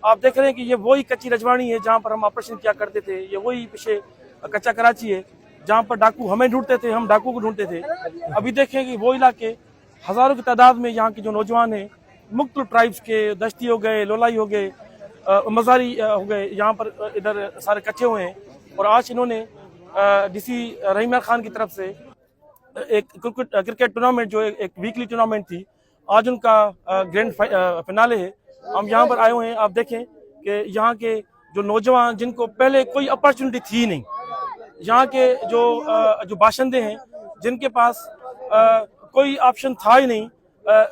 आप देख रहे हैं कि ये वही कच्ची रजवाड़ी है जहाँ पर हम ऑपरेशन किया करते थे। ये वही पीछे कच्चा कराची है जहाँ पर डाकू हमें ढूंढते थे, हम डाकू को ढूंढते थे। अभी देखें कि वो इलाके हजारों की तादाद में यहाँ के जो नौजवान हैं, मुख्तलिफ ट्राइब्स के, दश्ती हो गए, लोलाई हो गए, मजारी हो गए, यहाँ पर इधर सारे इकट्ठे हुए हैं। और आज इन्होंने डीसी रहीम खान की तरफ से एक क्रिकेट टूर्नामेंट जो एक वीकली टूर्नामेंट थी, आज उनका ग्रैंड फिनाले है। हम यहाँ पर आए हुए हैं। आप देखें कि यहाँ के जो नौजवान जिनको पहले कोई अपॉर्चुनिटी थी नहीं, यहाँ के जो बाशिंदे हैं जिनके पास कोई ऑप्शन था ही नहीं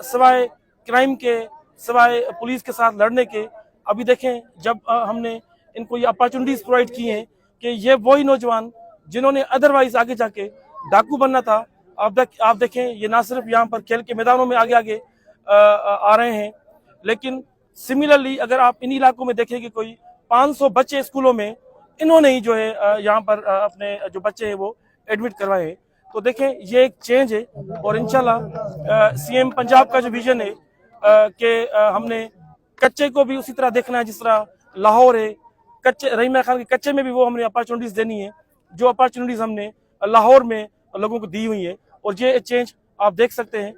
सिवाय क्राइम के, सिवाय पुलिस के साथ लड़ने के। अभी देखें जब हमने इनको ये अपॉर्चुनिटीज प्रोवाइड की हैं कि ये वही नौजवान जिन्होंने अदरवाइज आगे जाके डाकू बनना था, आप देखें ये ना सिर्फ यहाँ पर खेल के मैदानों में आगे आगे आ रहे हैं, लेकिन सिमिलरली अगर आप इन इलाकों में देखें कि कोई 500 बच्चे स्कूलों में इन्होंने ही जो है यहाँ पर अपने जो बच्चे हैं वो एडमिट करवाए हैं। तो देखें ये एक चेंज है। और इंशाल्लाह सीएम पंजाब का जो विजन है कि हमने कच्चे को भी उसी तरह देखना है जिस तरह लाहौर है, कच्चे रहीम खान के कच्चे में भी वो हमने अपॉर्चुनिटीज देनी है जो अपॉर्चुनिटीज हमने लाहौर में लोगों को दी हुई है। और ये चेंज आप देख सकते हैं।